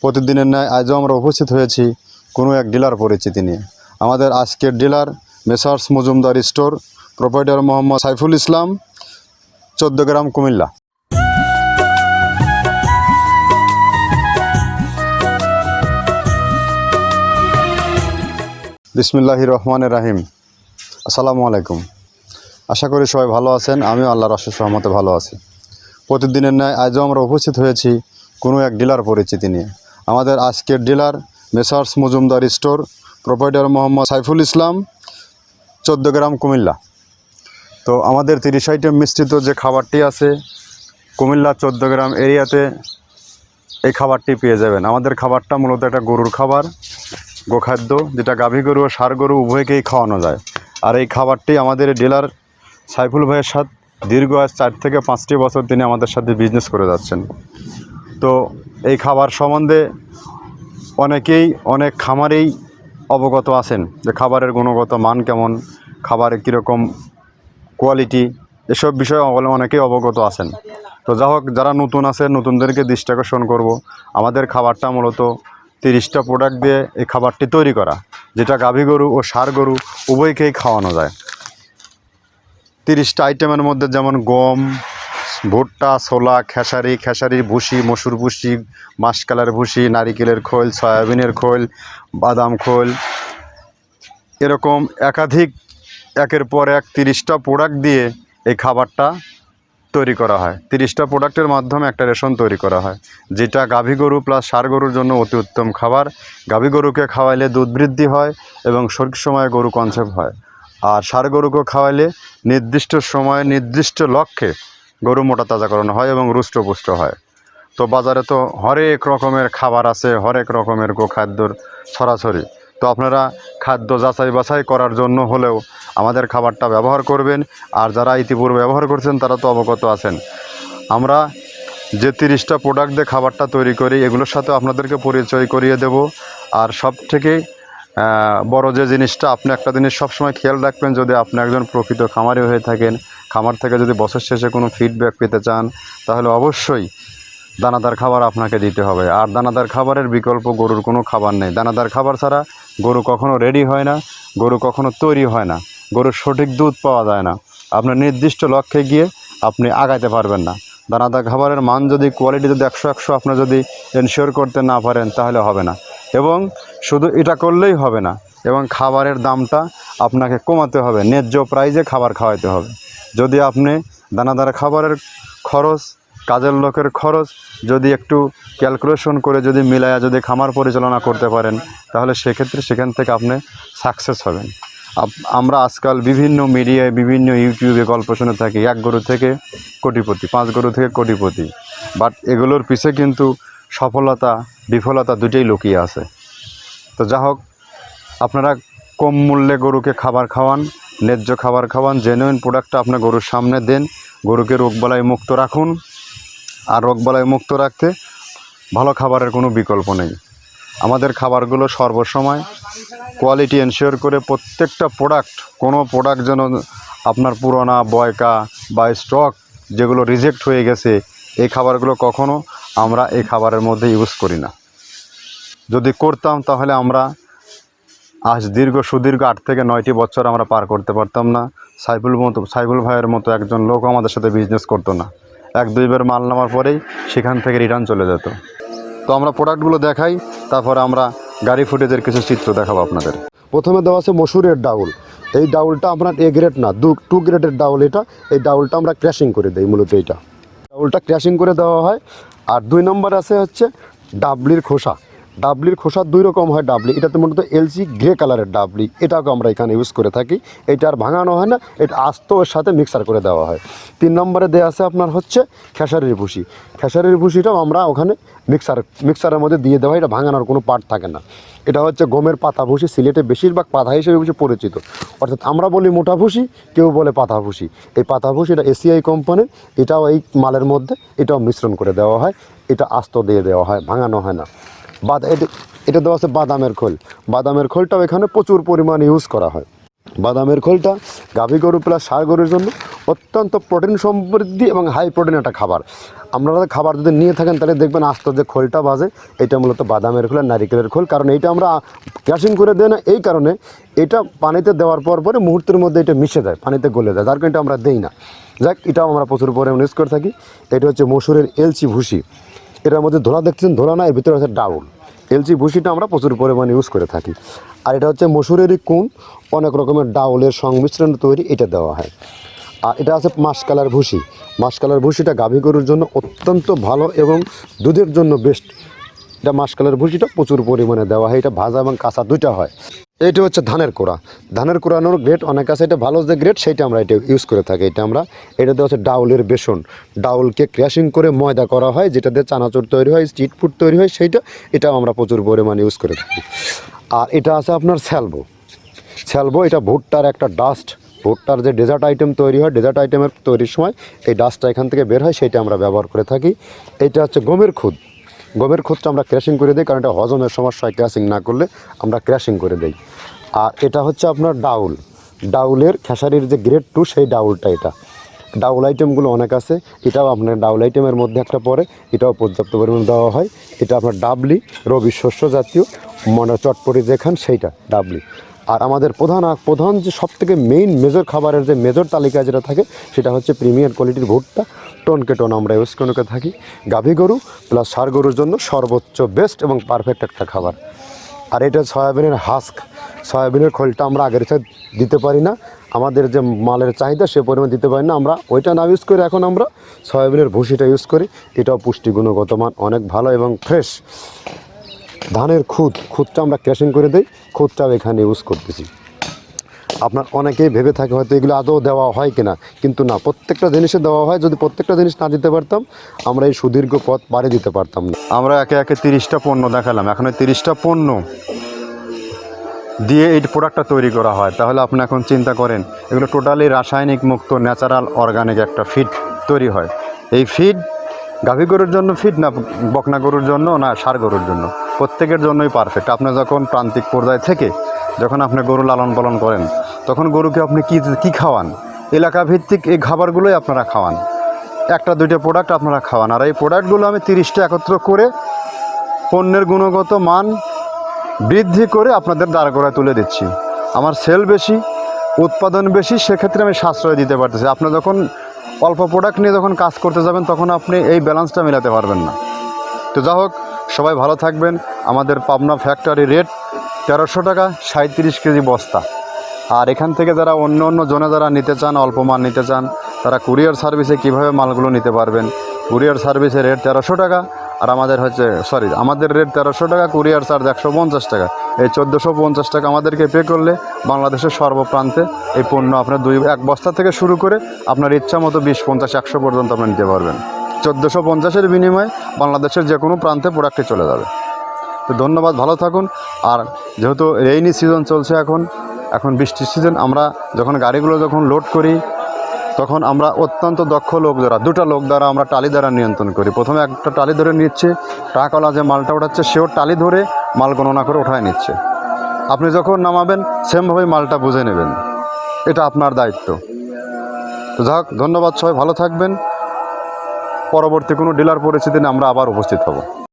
প্রতিদিনের ন্যায় আজও আমরা উপস্থিত হয়েছি কোনো এক ডিলার পরিচিতি নিয়ে। আমাদের আজকের dealer messrs Majumder store, proprietor Mohammad Saiful Islam, 14 গ্রাম, কুমিল্লা। বিসমিল্লাহির রহমানির রহিম। আসসালামু আলাইকুম। আশা করি সবাই ভালো আছেন। আমিও আল্লাহর অশেষ রহমতে ভালো আছি। প্রতিদিনের ন্যায় আজও আমরা উপস্থিত হয়েছি কোনো এক ডিলার পরিচিতি নিয়ে। আমাদের আজকের dealer messrs Majumder store, proprietor Mohammad Saiful Islam, 14 গ্রাম, কুমিল্লা। তো আমাদের 30 আইটেম মিশ্রিত যে খাবারটি আছে কুমিল্লা 14 গ্রাম এরিয়াতে এই খাবারটি পেয়ে যাবেন। আমাদের খাবারটা মূলত একটা গরুর খাবার, গোখাদ্য, যেটা গাভী গরু ও ষাঁড় গরু উভয়কেই খাওয়ানো যায়। আর এই খাবারটি আমাদের ডিলার সাইফুল ভাইয়ের সাথে দীর্ঘ 4 থেকে 5টি বছর তিনি আমাদের সাথে বিজনেস করে যাচ্ছেন। তো এই খাবার সম্বন্ধে অনেক খামারেই অবগত আছেন যে খাবারের গুণগত মান কেমন, খাবারের কীরকম কোয়ালিটি, এসব বিষয়ে অনেকেই অবগত আছেন। তো যা হোক, যারা নতুন আছে নতুনদেরকে দৃষ্টি আকর্ষণ করব, আমাদের খাবারটা মূলত 30টা প্রোডাক্ট দিয়ে এই খাবারটি তৈরি করা, যেটা গাভী গরু ও ষাঁড় গরু উভয়কেই খাওয়ানো যায়। 30টা আইটেমের মধ্যে যেমন গম, ভুট্টা, ছোলা, খেসারির ভুসি, মসুর ভুসি, মাসকালের ভুসি, নারিকেলের খোল, সয়াবিনের খোল, বাদাম খোল, এরকম একের পর এক 30টা প্রোডাক্ট দিয়ে এই খাবারটা তৈরি করা হয়। 30টা প্রোডাক্টের মাধ্যমে একটা রেশন তৈরি করা হয়, যেটা গাভী গরু প্লাস ষাঁড় গরুর জন্য অতি উত্তম খাবার। গাভী গরুকে খাওয়াইলে দুধ বৃদ্ধি হয় এবং সঠিক সময়ে গরু কনসেপ্ট হয়। আর ষাঁড় গরুকে খাওয়াইলে নির্দিষ্ট সময়ে নির্দিষ্ট লক্ষ্যে গরু মোটা তাজা করানো হয় এবং রুষ্টপুষ্ট হয়। তো বাজারে তো হরেক রকমের খাবার আছে, হরেক রকমের গোখাদ্যর ছড়াছড়ি। তো আপনারা খাদ্য যাচাই বাছাই করার জন্য হলেও আমাদের খাবারটা ব্যবহার করবেন। আর যারা ইতিপূর্বে ব্যবহার করছেন তারা তো অবগত আছেন। আমরা যে 30টা প্রোডাক্ট দিয়ে খাবারটা তৈরি করি, এগুলোর সাথে আপনাদেরকে পরিচয় করিয়ে দেব। আর সব থেকে বড় যে জিনিসটা, আপনি একটা জিনিস সবসময় খেয়াল রাখবেন, যদি আপনি একজন প্রকৃত খামারি হয়ে থাকেন, খামার থেকে যদি বছর শেষে কোনো ফিডব্যাক পেতে চান, তাহলে অবশ্যই দানাদার খাবার আপনাকে দিতে হবে। আর দানাদার খাবারের বিকল্প গরুর কোনো খাবার নেই। দানাদার খাবার ছাড়া গরু কখনো রেডি হয় না, গরু কখনো তৈরি হয় না, গরুর সঠিক দুধ পাওয়া যায় না। আপনার নির্দিষ্ট লক্ষ্যে গিয়ে আপনি আগাইতে পারবেন না। দানাদার খাবারের মান যদি, কোয়ালিটি যদি 100 আপনি যদি এনশিওর করতে না পারেন, তাহলে হবে না। এবং শুধু এটা করলেই হবে না, এবং খাবারের দামটা আপনাকে কমাতে হবে, ন্যায্য প্রাইজে খাবার খাওয়াইতে হবে। যদি আপনি দানাদার খাবারের খরচ, কাজের লোকের খরচ যদি একটু ক্যালকুলেশন করে যদি মিলায়া যদি খামার পরিচালনা করতে পারেন, তাহলে সেক্ষেত্রে সেখান থেকে আপনি সাকসেস হবেন। আমরা আজকাল বিভিন্ন মিডিয়ায়, বিভিন্ন ইউটিউবে গল্প শুনে থাকি 1 গরু থেকে কোটিপতি, 5 গরু থেকে কোটিপতি। বাট এগুলোর পিছে কিন্তু সফলতা বিফলতা দুটোই লুকিয়ে আছে। তো যা হোক, আপনারা কম মূল্যে গরুকে খাবার খাওয়ান, ন্যায্য খাবার খাওয়ান, জেনুইন প্রোডাক্টটা আপনার গরুর সামনে দেন, গরুকে রোগবালাই মুক্ত রাখুন। আর রোগবালাই মুক্ত রাখতে ভালো খাবারের কোনো বিকল্প নেই। আমাদের খাবারগুলো সর্বসময় কোয়ালিটি এনশিওর করে, প্রত্যেকটা প্রোডাক্ট, কোনো প্রোডাক্ট যেন আপনার পুরোনা, বয়কা বা স্টক যেগুলো রিজেক্ট হয়ে গেছে, এই খাবারগুলো কখনো আমরা এই খাবারের মধ্যে ইউজ করি না। যদি করতাম তাহলে আমরা আজ সুদীর্ঘ 8 থেকে 9টি বছর আমরা পার করতে পারতাম না। সাইফুল ভাইয়ের মতো একজন লোক আমাদের সাথে বিজনেস করতো না। 1-2 বার মাল নেওয়ার পরেই সেখান থেকে রিটার্ন চলে যেত। তো আমরা প্রোডাক্টগুলো দেখাই, তারপরে আমরা গাড়ি ফুটেজের কিছু চিত্র দেখাবো আপনাদের। প্রথমে দেওয়া আছে মসুরের ডাউল। এই ডাউলটা আপনার A গ্রেড না, 2 গ্রেডের ডাউল এটা। এই ডাউলটা আমরা ক্র্যাশিং করে দিই, মূলত এইটা ডাউলটা ক্র্যাশিং করে দেওয়া হয়। আর 2 নম্বর আছে হচ্ছে ডাবলির খোসা। ডাবলির খোসা 2 রকম হয় ডাবলি, এটাতে মূলত এলসি গ্রে কালারের ডাবলি, এটাকে আমরা এখানে ইউজ করে থাকি। এটা আর ভাঙানো হয় না, এটা আস্ত ওর সাথে মিক্সার করে দেওয়া হয়। 3 নম্বরে দেওয়া আছে আপনার হচ্ছে খেসারির ভুসি। খেসারির ভুসিটাও আমরা ওখানে মিক্সারের মধ্যে দিয়ে দেওয়া হয়, এটা ভাঙানোর কোনো পার্ট থাকে না। এটা হচ্ছে গমের পাতা ভুসি, সিলেটে বেশিরভাগ পাতা হিসেবে পরিচিত। অর্থাৎ আমরা বলি মোটা ভুসি, কেউ বলে পাতা ভুসি। এই পাতা ভুসি এটা এসিআই কোম্পানির, এটাও এই মালের মধ্যে এটাও মিশ্রণ করে দেওয়া হয়, এটা আস্ত দিয়ে দেওয়া হয়, ভাঙানো হয় না। এটা দেওয়া আছে বাদামের খোল। বাদামের খোলটাও এখানে প্রচুর পরিমাণে ইউজ করা হয়। বাদামের খোলটা গাভী গরু প্লাস ষাঁড় গরুর জন্য অত্যন্ত প্রোটিন সমৃদ্ধি এবং হাই প্রোটিন একটা খাবার। আপনারা খাবার যদি নিয়ে থাকেন তাহলে দেখবেন আস্তে যে খোলটা বাজে, এটা মূলত বাদামের খোল আর নারিকেলের খোল। কারণ এইটা আমরা ক্রাশিং করে দেয় না, এই কারণে এটা পানিতে দেওয়ার পরে মুহূর্তের মধ্যে এটা মিশে যায়, পানিতে গলে যায়, যার কারণে আমরা দেই না। যাক, এটাও আমরা প্রচুর পরিমাণে ইউজ করে থাকি। এটা হচ্ছে মসুরের এলচি ভুসি, এটার মধ্যে ধোলা দেখছেন, ধোলা না, এর ভিতরে হচ্ছে ডাউল। এলচি ভুসিটা আমরা প্রচুর পরিমাণে ইউজ করে থাকি। আর এটা হচ্ছে মসুরেরই কুন, অনেক রকমের ডাউলের সংমিশ্রণ তৈরি, এটা দেওয়া হয়। আর এটা আছে মাসকালার ভুসি। মাসকালার ভুসিটা গাভী গরুর জন্য অত্যন্ত ভালো এবং দুধের জন্য বেস্ট। এটা মাসকালার ভুসিটা প্রচুর পরিমাণে দেওয়া হয়, এটা ভাজা এবং কাঁচা দুইটা হয়। এটা হচ্ছে ধানের কোড়া। ধানের কোড়ানোর গ্রেড অনেক আছে, এটা ভালো যে গ্রেড সেইটা আমরা এটা ইউজ করে থাকি। এটা দেওয়া হচ্ছে ডাউলের বেসন, ডাউলকে ক্র্যাশিং করে ময়দা করা হয়, যেটা দিয়ে চানাচুর তৈরি হয়, স্ট্রিট ফুড তৈরি হয়, এটাও আমরা প্রচুর পরিমাণে ইউজ করে থাকি। আর এটা আছে আপনার স্যালবো, এটা ভুট্টার একটা ডাস্ট। ভুট্টার যে ডেজার্ট আইটেম তৈরি হয়, ডেজার্ট আইটেমের তৈরির সময় এই ডাস্টটা এখান থেকে বের হয়, সেইটা আমরা ব্যবহার করে থাকি। এটা হচ্ছে গমের খুদটা আমরা ক্র্যাশিং করে দিই, কারণ এটা হজমের সমস্যা হয়, ক্র্যাশিং না করলে আমরা ক্র্যাশিং করে দিই। আর এটা হচ্ছে আপনার ডাউলের খেসারির যে গ্রেড 2 সেই ডাউলটা। এটা ডাউল আইটেমগুলো অনেক আছে, এটাও আপনার ডাউল আইটেমের মধ্যে একটা পড়ে, এটাও পর্যাপ্ত পরিমাণে দেওয়া হয়। এটা আপনার ডাবলি, রবি শস্য জাতীয় চটপটি যেখান সেইটা ডাবলি। আর আমাদের প্রধান যে সবথেকে মেজর খাবারের যে মেজর তালিকায় যেটা থাকে, সেটা হচ্ছে প্রিমিয়ার কোয়ালিটির ভুট্টা, টনকে টন আমরা ইউজ করে থাকি। গাভী গরু প্লাস ষাঁড় গরুর জন্য সর্বোচ্চ বেস্ট এবং পারফেক্ট একটা খাবার। আর এটা সয়াবিনের হাস্ক, সয়াবিনের খোলটা আমরা আগের সাথে দিতে পারি না, আমাদের যে মালের চাহিদা সে পরিমাণ দিতে পারি না, আমরা ওইটা না ইউজ করে এখন আমরা সয়াবিনের ভুসিটা ইউজ করি। এটাও পুষ্টি গুণগত মান অনেক ভালো এবং ফ্রেশ। ধানের খুদটা আমরা ক্র্যাশিং করে দিই, খুদটাও এখানে ইউজ করতেছি। আপনার অনেকেই ভেবে থাকে হয়তো এগুলো আদৌ দেওয়া হয় কিনা, কিন্তু না, প্রত্যেকটা জিনিসে দেওয়া হয়। যদি প্রত্যেকটা জিনিস না দিতে পারতাম, আমরা এই সুদীর্ঘ পথ পাড়ি দিতে পারতাম না। আমরা একে একে 30টা পণ্য দেখালাম, এখন এই 30টা পণ্য দিয়ে এই প্রোডাক্টটা তৈরি করা হয়। তাহলে আপনি এখন চিন্তা করেন, এগুলো টোটালি রাসায়নিক মুক্ত ন্যাচারাল অর্গানিক একটা ফিড তৈরি হয়। এই ফিড গাভী গরুর জন্য ফিড না বকনা গরুর জন্য না ষাঁড় গরুর জন্য, প্রত্যেকের জন্যই পারফেক্ট। আপনি যখন প্রান্তিক পর্যায় থেকে যখন আপনি গরু লালন পালন করেন, তখন গরুকে আপনি কী খাওয়ান, এলাকা ভিত্তিক এই খাবারগুলোই আপনারা খাওয়ান, একটা দুইটা প্রোডাক্ট আপনারা খাওয়ান। আর এই প্রোডাক্টগুলো আমি 30টা একত্র করে পণ্যের গুণগত মান বৃদ্ধি করে আপনাদের দাঁড় করায় তুলে দিচ্ছি। আমার সেল বেশি, উৎপাদন বেশি, সেক্ষেত্রে আমি সাশ্রয় দিতে পারতেছি। আপনি যখন অল্প প্রোডাক্ট নিয়ে যখন কাজ করতে যাবেন, তখন আপনি এই ব্যালেন্সটা মেলাতে পারবেন না। তো যা হোক, সবাই ভালো থাকবেন। আমাদের পাবনা ফ্যাক্টরি রেট 1300 টাকা 37 কেজি বস্তা। আর এখান থেকে যারা অন্য জোনে যারা নিতে চান, অল্প মাল নিতে চান, তারা কুরিয়ার সার্ভিসে কীভাবে মালগুলো নিতে পারবেন। কুরিয়ার সার্ভিসের রেট 1300 টাকা, আর আমাদের রেট 1300 টাকা, কুরিয়ার চার্জ 150 টাকা। এই 1450 টাকা আমাদেরকে পে করলে বাংলাদেশের সর্বপ্রান্তে এই পণ্য আপনার এক বস্তা থেকে শুরু করে আপনার ইচ্ছা মতো 20, 50, 100 পর্যন্ত আপনি নিতে পারবেন। 1450-এর বিনিময়ে বাংলাদেশের যে কোনো প্রান্তে প্রোডাক্টে চলে যাবে। তো ধন্যবাদ, ভালো থাকুন। আর যেহেতু রেইনি সিজন চলছে, এখন বৃষ্টির সিজন, আমরা যখন গাড়িগুলো লোড করি, তখন আমরা অত্যন্ত দক্ষ লোক দ্বারা, 2টা লোক দ্বারা আমরা টালি দ্বারা নিয়ন্ত্রণ করি। প্রথমে একটা টালি ধরে নিচ্ছে, ট্রাকওয়ালা যে মালটা ওঠাচ্ছে সেও টালি ধরে মাল গণনা করে ওঠায় নিচ্ছে। আপনি যখন নামাবেন সেমভাবেই মালটা বুঝে নেবেন, এটা আপনার দায়িত্ব। তো যাক, ধন্যবাদ, সবাই ভালো থাকবেন। পরবর্তী কোনো ডিলার পরিস্থিতি নিয়ে আমরা আবার উপস্থিত হব।